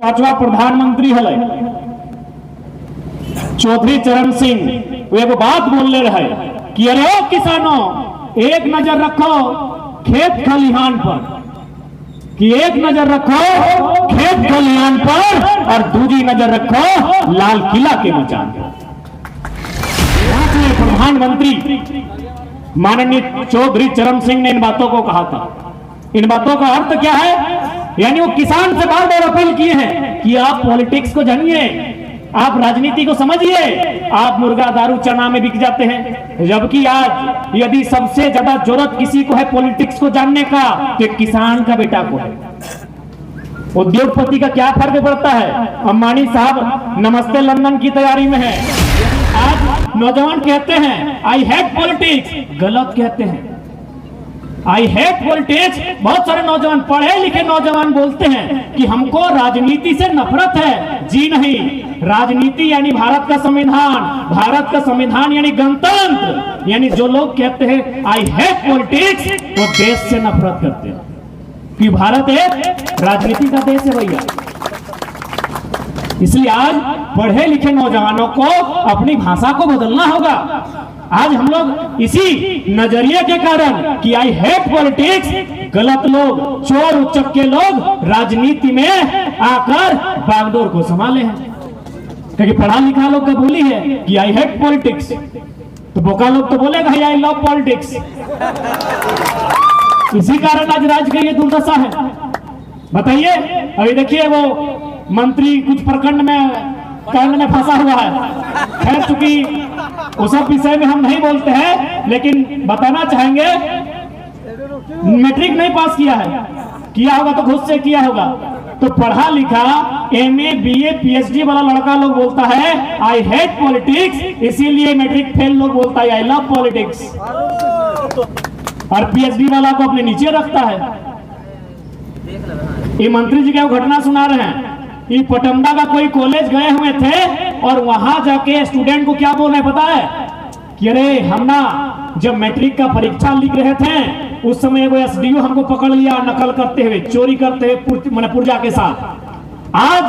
पांचवा प्रधानमंत्री हले चौधरी चरण सिंह वो एगो बात बोलने रहे कि अरे ओ किसानों, एक नजर रखो खेत खलिहान पर, कि एक नजर रखो खेत खलिहान पर और दूसरी नजर रखो लाल किला के मचान पर। प्रधानमंत्री माननीय चौधरी चरण सिंह ने इन बातों को कहा था। इन बातों का अर्थ क्या है? यानी वो किसान से बार बार अपील किए हैं कि आप पॉलिटिक्स को जानिए, आप राजनीति को समझिए, आप मुर्गा दारू चना में बिक जाते हैं। जबकि आज यदि सबसे ज्यादा जरूरत किसी को है पॉलिटिक्स को जानने का तो किसान का बेटा को है। उद्योगपति का क्या फर्क पड़ता है? अंबानी साहब नमस्ते लंदन की तैयारी में है। आज नौजवान कहते हैं आई हेट पॉलिटिक्स, गलत कहते हैं। आई हेट पॉलिटिक्स, बहुत सारे नौजवान पढ़े लिखे नौजवान बोलते हैं कि हमको राजनीति से नफरत है। जी नहीं, राजनीति यानी भारत का संविधान, भारत का संविधान यानी गणतंत्र। यानी जो लोग कहते हैं आई हेट पॉलिटिक्स वो देश से नफरत करते हैं, कि भारत एक राजनीति का देश है भैया। इसलिए आज पढ़े लिखे नौजवानों को अपनी भाषा को बदलना होगा। आज हम लोग इसी नजरिए के कारण कि आई हेट पॉलिटिक्स, गलत लोग, चोर उचक्के लोग राजनीति में आकर बागडोर को संभाले हैं। क्योंकि पढ़ा लिखा लोग का बोली है कि आई हेट पॉलिटिक्स, तो बोका लोग तो बोलेगा आई लव पॉलिटिक्स। इसी कारण आज राज्य की ये दुर्दशा है। बताइए, अभी देखिए वो मंत्री कुछ प्रखंड में फंसा हुआ है। खैर चूंकि उस सब विषय में हम नहीं बोलते हैं, लेकिन बताना चाहेंगे मैट्रिक नहीं पास किया है, किया होगा तो घुस से किया होगा। तो पढ़ा लिखा एमए बीए पीएचडी वाला लड़का लोग बोलता है आई हेट पॉलिटिक्स, इसीलिए मैट्रिक फेल लोग बोलता है आई लव पॉलिटिक्स, और पीएचडी वाला को अपने नीचे रखता है। ये मंत्री जी क्या घटना सुना रहे हैं। ये पटमदा का कोई कॉलेज गए हुए थे और वहां जाके स्टूडेंट को क्या बोल रहे पता है कि अरे हम ना जब मैट्रिक का परीक्षा लिख रहे थे उस समय वो एसडीओ हमको पकड़ लिया नकल करते हुए, चोरी करते हुए पुर्जा के साथ। आज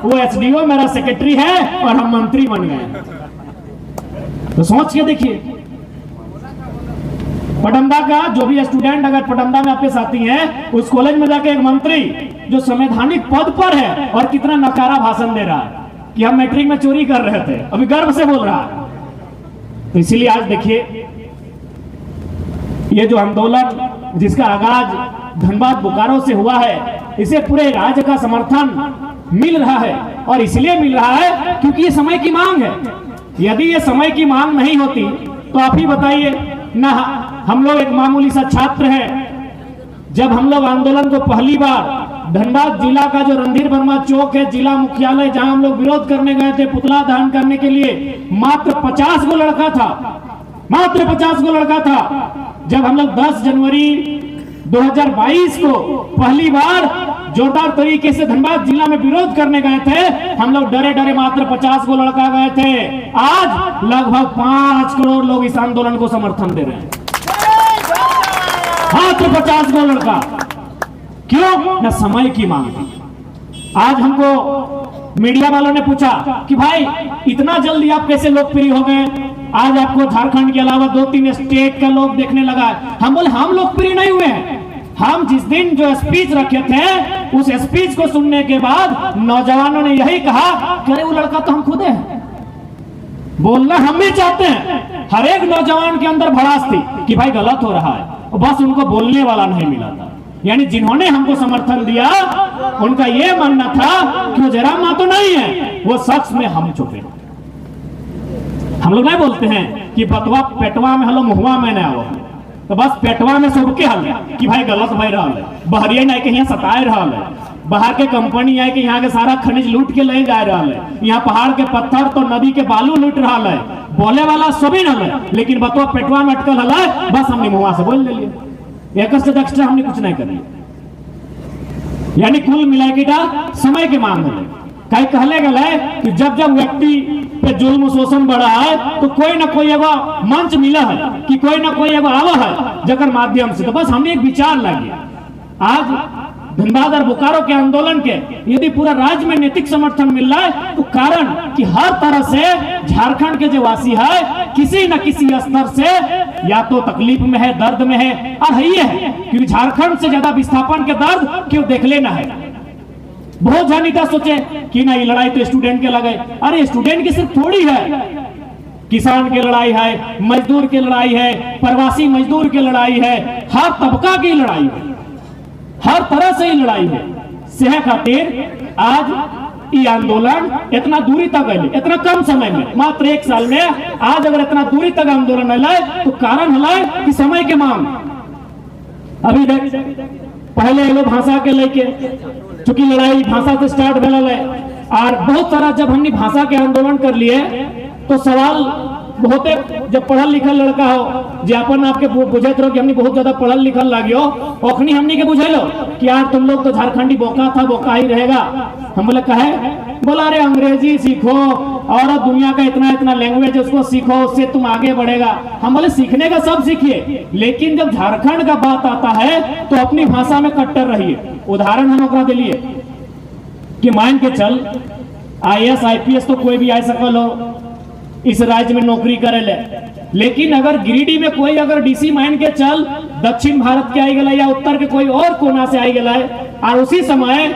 वो एसडीओ मेरा सेक्रेटरी है और हम मंत्री बन गए। तो सोच के देखिए, पटमदा का जो भी स्टूडेंट अगर पटमदा में आपके साथी हैं, उस कॉलेज में जाके एक मंत्री जो संवैधानिक पद पर है और कितना नकारा भाषण दे रहा है कि हम मैट्रिक में चोरी कर रहे थे, अभी गर्व से बोल रहा है। तो इसीलिए आज देखिए ये जो आंदोलन जिसका आगाज धनबाद बोकारो से हुआ है, इसे पूरे राज्य का समर्थन मिल रहा है। और इसलिए मिल रहा है क्योंकि ये समय की मांग है। यदि ये समय की मांग नहीं होती तो आप ही बताइए ना, हम लोग एक मामूली सा छात्र हैं। जब हम लोग आंदोलन को पहली बार धनबाद जिला का जो रणधीर वर्मा चौक है जिला मुख्यालय, जहां हम लोग विरोध करने गए थे पुतला दहन करने के लिए, मात्र 50 गो लड़का था, मात्र 50 गो लड़का था। जब हम लोग 10 जनवरी 2022 को पहली बार जोरदार तरीके से धनबाद जिला में विरोध करने गए थे, हम लोग डरे डरे मात्र 50 गो लड़का गए थे। आज लगभग 5 करोड़ लोग इस आंदोलन को समर्थन दे रहे हैं, मात्र 50 गो लड़का। क्यों? न समय की मांग थी। आज हमको मीडिया वालों ने पूछा कि भाई इतना जल्दी आप कैसे लोकप्रिय हो गए? आज आपको झारखंड के अलावा 2-3 स्टेट का लोग देखने लगा। हम बोले हम लोकप्रिय नहीं हुए हैं। हम जिस दिन जो स्पीच रखे थे उस स्पीच को सुनने के बाद नौजवानों ने यही कहा कि अरे वो लड़का तो हम खुद हैं। बोलना हम भी चाहते हैं। हर एक नौजवान के अंदर भड़ास थी कि भाई गलत हो रहा है, बस उनको बोलने वाला नहीं मिला था। यानी जिन्होंने हमको समर्थन दिया उनका यह मानना था कि वो जयराम मातो नहीं है, वो शख्स में हम छुपे। हम लोग नहीं बोलते हैं कि बतवा पेटवा में हलो मुहवा में ना आओ, तो बस पेटवा में सबके हल कि भाई गलत भाई रहा है, बहरिया नहीं के यहाँ सताए रहा है, बाहर के कंपनी आए कि यहाँ के सारा खनिज लूट के ले जा रहा है, यहाँ पहाड़ के पत्थर तो नदी के बालू लूट रहा है। बोले वाला सभी न है, लेकिन बतवा पेटवा में अटकल हल है, बस हमने मुहवा से बोल लिए, एक से एक्स्ट्रा हमने कुछ नहीं करी। यानी कुल मिलाकर समय की मांग है। कई कहले गए कि जब जब व्यक्ति पे जुल्म शोषण बढ़ा है तो कोई ना कोई एगो मंच मिला है कि कोई ना कोई एगो आवा है जकर माध्यम से, तो बस हमने एक विचार लगे। आज धनबाद और बोकारो के आंदोलन के यदि पूरा राज्य में नैतिक समर्थन मिल रहा है तो कारण कि हर तरह से झारखंड के जो वासी है किसी न किसी स्तर से या तो तकलीफ में है, दर्द में है, और है क्योंकि झारखंड से ज्यादा विस्थापन के दर्द क्यों देख लेना है। बहुत जानिता सोचे कि ना ये लड़ाई तो स्टूडेंट के लगे, अरे स्टूडेंट की सिर्फ थोड़ी है, किसान की लड़ाई है, मजदूर की लड़ाई है, प्रवासी मजदूर की लड़ाई है, हर तबका की लड़ाई है, हर तरह से ही लड़ाई है। सेह खातिर आज ये आंदोलन इतना दूरी तक है, इतना कम समय में, मात्र 1 साल में आज अगर इतना दूरी तक आंदोलन है तो कारण है कि समय के मांग। अभी देख पहले लोग भाषा के लेके चूंकि लड़ाई भाषा से स्टार्ट भेल है और बहुत सारा जब हमने भाषा के आंदोलन कर लिए तो सवाल बहुते जब पढ़ल लिखल लड़का हो जे अपन आपके बुझत रहो कि हमने बहुत ज्यादा पढ़ल लिखल लागियो ओखनी हमनी के बुझेलो कि यार तुम लोग तो झारखंडी बोका था, बोका ही रहेगा। हम बोले कहे, बोला अरे अंग्रेजी सीखो और दुनिया का इतना इतना लैंग्वेज उसको सीखो, उससे तुम आगे बढ़ेगा। हम बोले सीखने का सब सीखिए, लेकिन जब झारखंड का बात आता है तो अपनी भाषा में कट्टर रहिए। उदाहरण हम ओकरा दिलिए कि मान के चल IAS IPS तो कोई भी आ सकल हो इस राज्य में नौकरी करे ले, लेकिन अगर गिरिडीह में कोई अगर DC मान के चल दक्षिण भारत के आई गए या उत्तर के कोई और कोना से आई गए और उसी समय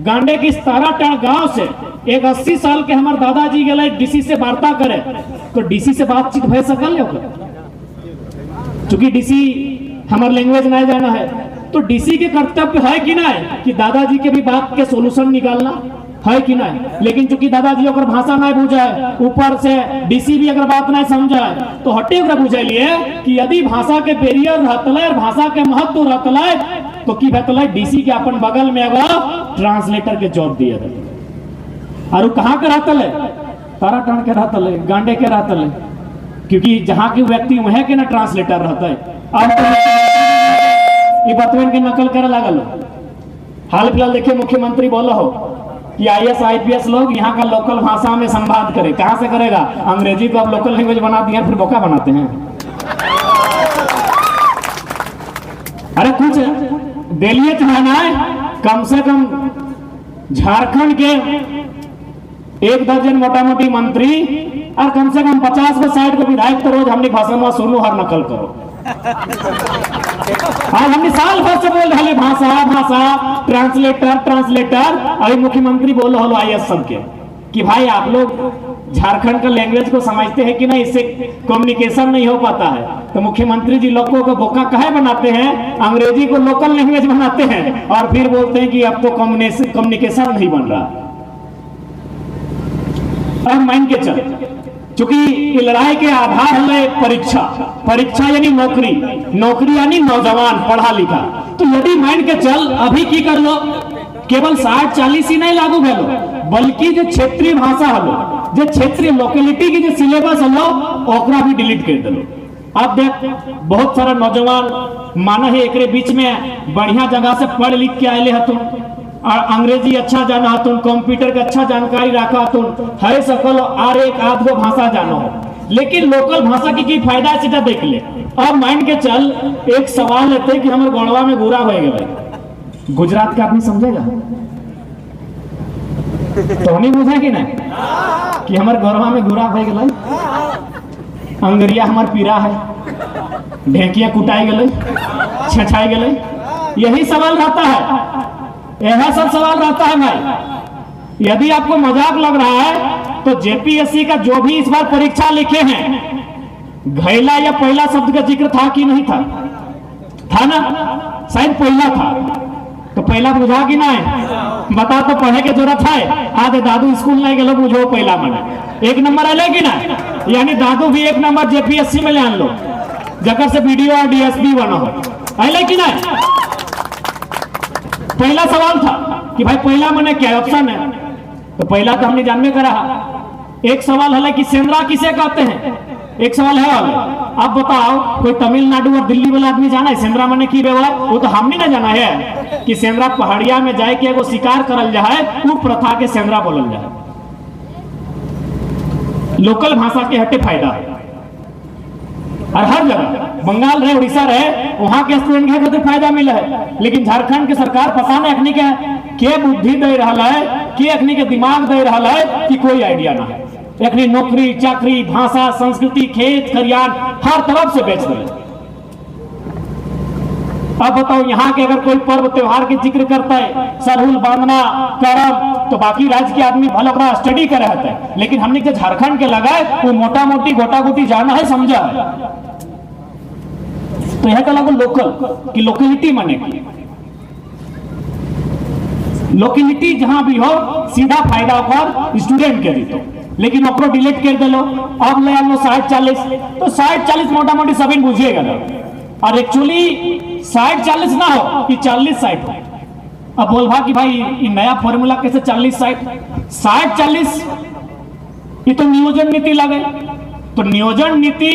गांडे की ताराटाड़ गांव से एक 80 साल के हमारे दादाजी गए DC से वार्ता करे तो DC से बातचीत भय सकल है, चूंकि DC हमारे लैंग्वेज नहीं जाना है तो DC के कर्तव्य है कि नहीं कि दादाजी के भी बात के सोल्यूशन निकालना है कि नहीं। लेकिन चूंकि दादाजी अगर भाषा नहीं बुझाए, ऊपर से DC भी अगर बात नहीं समझाए तो हटे बुझे लिए कि यदि भाषा के बैरियर रहतले और भाषा के महत्व रहतले तो की भेतले DC के अपन बगल में अगर ट्रांसलेटर के जॉब दिए थे और कहाँ के रहतले, ताराटाड़ के रहतले, गांडे के रहतले, क्योंकि जहाँ के व्यक्ति वह के ना ट्रांसलेटर रहता है। अब तो ये बतवन की नकल करे लागल। हाल फिलहाल देखिए मुख्यमंत्री बोला हो कि IAS IPS लोग यहाँ का लोकल भाषा में संवाद करे, कहां से करेगा? अंग्रेजी को अब लोकल लैंग्वेज बना दिया फिर बोका बनाते हैं। अरे कुछ दिलिए चाहना है, कम से कम झारखंड के 1 दर्जन मोटा मोटी मंत्री और कम से कम 50 को 60 को विधायक तो रोज हमने भाषा में सुनो हर नकल करो। आज हमने साल भर से बोल रहे भाषा भाषा ट्रांसलेटर ट्रांसलेटर। अभी मुख्यमंत्री बोल रहा IAS सबके कि भाई आप लोग झारखंड का लैंग्वेज को समझते हैं कि नहीं, इससे कम्युनिकेशन नहीं हो पाता है। तो मुख्यमंत्री जी लोगों को बोका काहे बनाते हैं, अंग्रेजी को लोकल लैंग्वेज बनाते हैं और फिर बोलते हैं कि अब तो कम्युनिकेशन नहीं बन रहा। अब मान के चल चूंकि ये लड़ाई के आधार है परीक्षा, परीक्षा यानी नौकरी, नौकरी यानी नौजवान पढ़ा लिखा। तो यदि मान के चल अभी की कर लो, केवल 60-40 ही नहीं लागू भेलो बल्कि जो क्षेत्रीय भाषा हलो, जो क्षेत्रीय लोकेलिटी की जो सिलेबस हलो ओकरा भी डिलीट कर दलो। अब देख बहुत सारा नौजवान माना है एक बीच में बढ़िया जगह से पढ़ लिख के आए हतुन और अंग्रेजी अच्छा जाना हतुन, कंप्यूटर का अच्छा जानकारी रखा हतुन, हरे सकल और एक आध गो भाषा जानो हो, लेकिन लोकल भाषा की फायदा है सीधा देख ले। अब मान के चल एक सवाल रहते कि हमारे गोड़वा में गुरा हो गए, गुजरात का आदमी समझेगा तो हमें बुझा कि नहीं कि हमारे गोड़वा में गुरा हो गए, अंगरिया हमार पीरा है, ढेकिया कुटाई गए, छछाई गए, यही सवाल रहता है, यह सब सवाल रहता है भाई। यदि आपको मजाक लग रहा है तो JPSC का जो भी इस बार परीक्षा लिखे हैं घैला या पहला शब्द का जिक्र था कि नहीं था? था ना, शायद पहला था। तो पहला बुझा कि नहीं बता, तो पढ़े के जरूरत है। आधे दादू स्कूल नहीं गए बुझो पहला मैंने 1 नंबर आए कि ना, यानी दादू भी 1 नंबर JPSC में ले आन लो जगह से BDO और DSP बना हो, आए कि नहीं? पहला सवाल था कि भाई पहला मैंने क्या ऑप्शन है, तो पहला तो हमने जानने का रहा। एक सवाल है कि सेंद्रा किसे कहते हैं, एक सवाल है। अब बताओ कोई तमिलनाडु और दिल्ली वाला आदमी जाना है सेंद्रा मैंने की बेवा? वो तो हमने ना जाना है कि सेंद्रा पहाड़िया में जाए के एगो शिकार करल जाए, वो प्रथा के सेंद्रा बोलल जाए। लोकल भाषा के हटे फायदा है। और हर जगह बंगाल रहे, उड़ीसा रहे, वहां के स्टूडेंट के खातिर फायदा मिला है। लेकिन झारखंड की सरकार पता नहीं अखनी के बुद्धि दे रहा है, के अखनी के दिमाग दे रहा है कि कोई आइडिया ना है। अखनी नौकरी चाकरी, भाषा, संस्कृति, खेत खरियान हर तरफ से बेच रहे। अब बताओ, यहाँ के अगर कोई पर्व त्योहार के जिक्र करता है, सरहुल बांधना, करम, तो बाकी राज्य के आदमी भला बड़ा स्टडी कर रहे थे। लेकिन हमने जो झारखंड के लगाए वो मोटा मोटी गोटा गोटी जाना है, समझा है। तो यह कहला लोकल की लोकेलिटी माने की लोकेलिटी जहां भी हो सीधा फायदा ओकर स्टूडेंट के दी। तो लेकिन ओकरो डिलीट कर दिलो, अब ले आलो 60-40, तो 60-40 मोटा मोटी सभी बुझिएगा ना। और एक्चुअली 60-40 ना हो कि 40-60 हो। अब बोलभा कि भाई ये नया फॉर्मूला कैसे 40-60 ये तो नियोजन नीति लगे। तो नियोजन नीति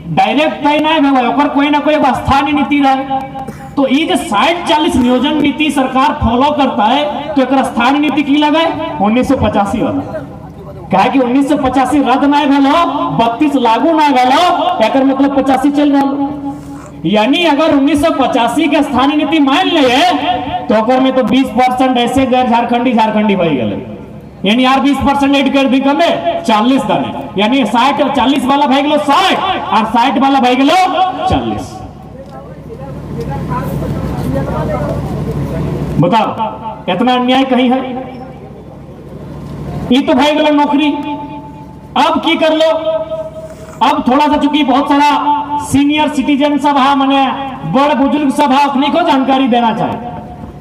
डायरेक्ट तय नहीं है, ओकर कोई ना कोई स्थानीय नीति रहे। तो ये जो 60-40 नियोजन नीति सरकार फॉलो करता है, तो एक स्थानीय नीति की लगे 1985 वाला। कहे कि 1985 रद्द नहीं भेलो, 32 लागू नहीं भेलो, एक मतलब 85 चल रहा। यानी अगर 1985 के स्थानीय नीति मान लिए तो अगर में तो 20% ऐसे गैर झारखंडी भाई गए। यानी यार 20% ऐड कर दी कमे 40 दने, यानी 60 और 40 वाला भाई गलो 60 और 60 वाला भाई गलो 40। बताओ इतना अन्याय कहीं है? ये तो भाई गलो नौकरी। अब की कर लो, अब थोड़ा सा चूंकि बहुत सारा सीनियर सिटीजन सभा माने बड़ बुजुर्ग सभा अपनी को जानकारी देना चाहे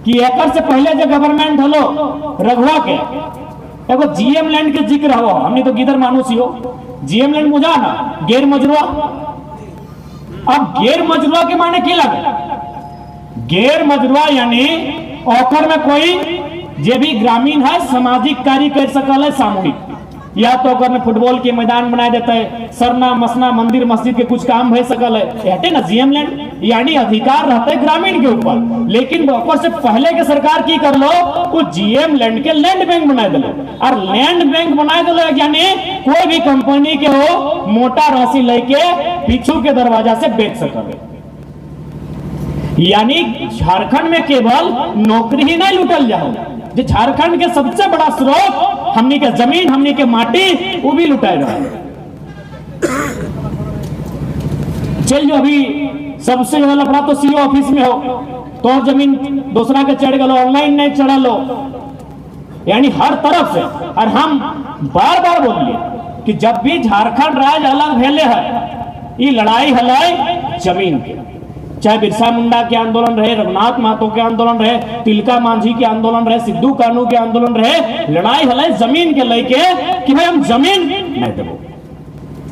कि एक से पहले जो गवर्नमेंट हलो रघुआ के एगो जीएम लैंड के जिक्र हो। हमने तो गिदर मानुस ही हो, जीएम लैंड मुझा ना गैर मजरुआ। अब गैर मजरुआ के माने की लगे? गैर मजरुआ यानी ओकर में कोई जे भी ग्रामीण है सामाजिक कार्य कर सकल है सामूहिक, या तो अगर फुटबॉल के मैदान बना देता है, सरना मसना मंदिर मस्जिद के कुछ काम हो सकल है ना जीएम लैंड, यानी अधिकार रहता है ग्रामीण के ऊपर। लेकिन ऊपर से पहले के सरकार की कर लो वो जीएम लैंड के लैंड बैंक बना दिलो, और लैंड बैंक बना दिलो यानी कोई भी कंपनी के हो मोटा राशि लेके पीछू के दरवाजा से बेच सकल। यानी झारखंड में केवल नौकरी ही नहीं लुटल जाओ, जो झारखंड के सबसे बड़ा स्रोत हमनी के जमीन, हमनी के माटी, वो भी लुटाए रहा है। चल जो अभी सबसे ज्यादा लफड़ा तो सीओ ऑफिस में हो, तो जमीन दूसरा के चढ़ गलो, ऑनलाइन नहीं चढ़ा लो, यानी हर तरफ से। और हम बार बार बोलिए कि जब भी झारखंड राज्य अलग भेले है, ये लड़ाई हलाई जमीन के, चाहे बिरसा मुंडा के आंदोलन रहे, रघुनाथ महतो के आंदोलन रहे, तिलका मांझी के आंदोलन रहे, सिद्धू कानू के आंदोलन रहे, लड़ाई हलाई जमीन के लेके कि भाई हम जमीन नहीं देबो।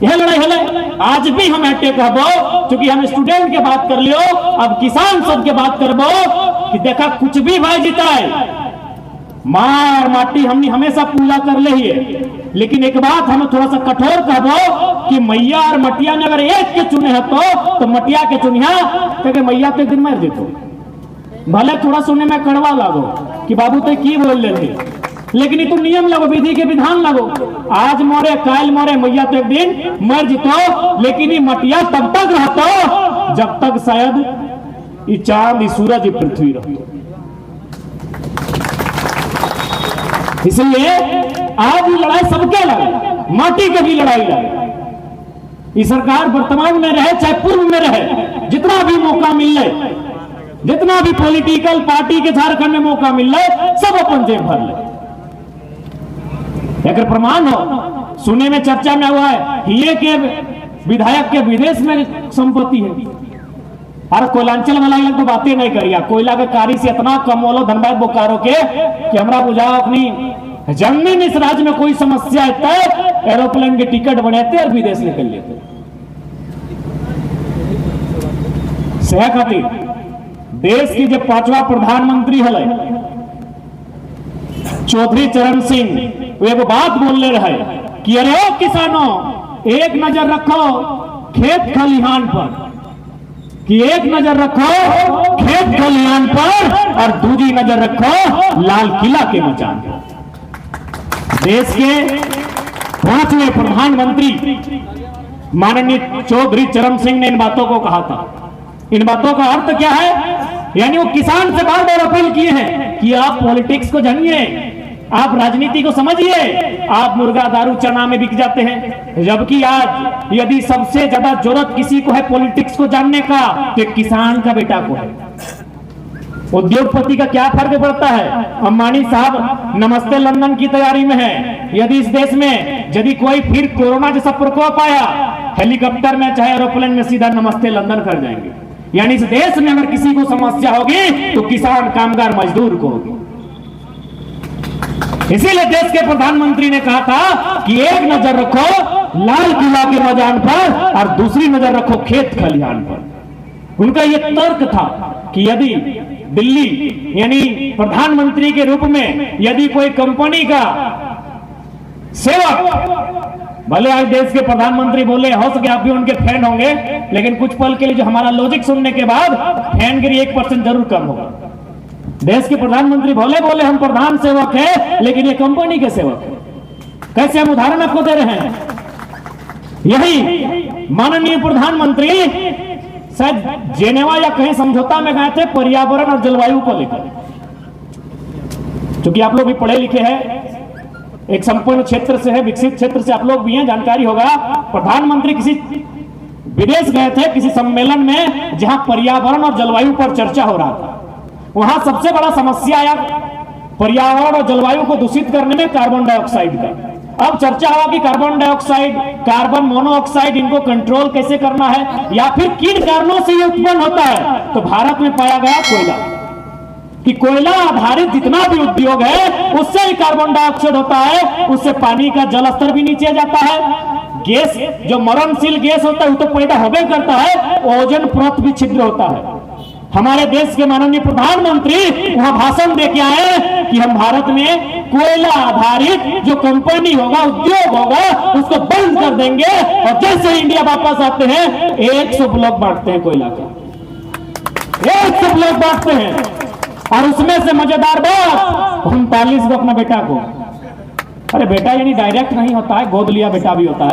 यह लड़ाई हलाई आज भी हम अटैक कहबो, क्योंकि हम स्टूडेंट के बात कर लियो, अब किसान सब के बात करबो कि देखा कुछ भी भाई जिताए मार माटी हमने हमेशा पूजा कर ले ही है। लेकिन एक बात हम थोड़ा सा कठोर कहबो कि मैया और मटिया ने अगर एक के चुने है तो मटिया के चुनिया, क्योंकि मैया तो एक दिन मर जेतो। भले थोड़ा सुनने में कड़वा लागो कि बाबू तो की बोल ले थे, लेकिन ये तो नियम लगो, विधि के विधान लगो। आज मोरे काल मोरे, मैया तो एक दिन मर जीतो, लेकिन ये मटिया तब तक रहता जब तक शायद ये चांद, ये सूरज, ये पृथ्वी रहो। इसलिए आज ये लड़ाई सबके लगे, माटी के भी लड़ाई लगे। ये सरकार वर्तमान में रहे चाहे पूर्व में रहे, जितना भी मौका मिल ले, जितना भी पॉलिटिकल पार्टी के झारखंड में मौका मिल ले, सब अपन जेब भर ले। अगर प्रमाण हो, सुने में चर्चा में हुआ है ये के विधायक के विदेश में संपत्ति है। और कोयलांचल वाला लग तो बातें नहीं करिया, कोयला के कारी से इतना कमोलो धनबाद बोकारो के कि हमरा बुझाओ अपनी जमीन इस राज्य में कोई समस्या है तो एरोप्लेन के टिकट बनाते और विदेश निकल लेते। सह खातिर देश की जो 5वां प्रधानमंत्री हले चौधरी चरण सिंह, वो एक बात बोलने रहे कि अरे ओ किसानों, एक नजर रखो खेत खलिहान पर, कि एक नजर रखो खेत खलिहान पर और दूसरी नजर रखो लाल किला के मचान पर। देश के 5वें प्रधानमंत्री माननीय चौधरी चरण सिंह ने इन बातों को कहा था। इन बातों का अर्थ क्या है? यानी वो किसान से बार बार अपील किए हैं कि आप पॉलिटिक्स को जानिए, आप राजनीति को समझिए, आप मुर्गा दारू चना में बिक जाते हैं। जबकि आज यदि सबसे ज्यादा जरूरत किसी को है पॉलिटिक्स को जानने का तो किसान का बेटा को है। उद्योगपति का क्या फर्क पड़ता है? अंबानी साहब नमस्ते लंदन की तैयारी में है। यदि इस देश में यदि कोई फिर कोरोना जैसा प्रकोप आया, हेलीकॉप्टर में चाहे एरोप्लेन में सीधा नमस्ते लंदन कर जाएंगे। यानी इस देश में अगर किसी को समस्या होगी तो किसान, कामगार, मजदूर को होगी। इसीलिए देश के प्रधानमंत्री ने कहा था कि एक नजर रखो लाल किला के मैदान पर और दूसरी नजर रखो खेत खलिहान पर। उनका यह तर्क था कि यदि दिल्ली यानी प्रधानमंत्री के रूप में यदि कोई कंपनी का सेवक, भले आज देश के प्रधानमंत्री बोले, हो सके आप भी उनके फैन होंगे, लेकिन कुछ पल के लिए जो हमारा लॉजिक सुनने के बाद फैनगिरी 1% जरूर कम होगा। देश के प्रधानमंत्री बोले हम प्रधान सेवक हैं, लेकिन ये कंपनी के सेवक हैं। कैसे हम उदाहरण आपको दे रहे हैं। यही माननीय प्रधानमंत्री शायद जेनेवा या कहीं समझौता में गए थे पर्यावरण और जलवायु को लेकर। क्योंकि आप लोग भी पढ़े लिखे हैं, एक संपूर्ण क्षेत्र से है, विकसित क्षेत्र से आप लोग भी हैं, जानकारी होगा। प्रधानमंत्री किसी विदेश गए थे किसी सम्मेलन में जहां पर्यावरण और जलवायु पर चर्चा हो रहा था। वहां सबसे बड़ा समस्या आया पर्यावरण और जलवायु को दूषित करने में कार्बन डाइऑक्साइड का। अब चर्चा हुआ कि कार्बन डाइऑक्साइड, कार्बन मोनोऑक्साइड, इनको कंट्रोल कैसे करना है या फिर किन कारणों से ये उत्पन्न होता है। तो भारत में पाया गया कोयला, कि कोयला आधारित जितना भी उद्योग है उससे ही कार्बन डाइऑक्साइड होता है, उससे पानी का जल स्तर भी नीचे जाता है। गैस जो मरणशील गैस होता है वो तो पैदा होबे करता है, ओजोन परत भी छिद्र होता है। हमारे देश के माननीय प्रधानमंत्री वहां भाषण दे के आए कि हम भारत में कोयला आधारित जो कंपनी होगा, उद्योग होगा, उसको बंद कर देंगे और जैसे इंडिया वापस आते हैं 100 ब्लॉक बांटते हैं कोयला का, 100 ब्लॉक बांटते हैं। और उसमें से मजेदार बात 39 को अपना बेटा को, अरे बेटा यानी डायरेक्ट नहीं होता है, गोद लिया बेटा भी होता है।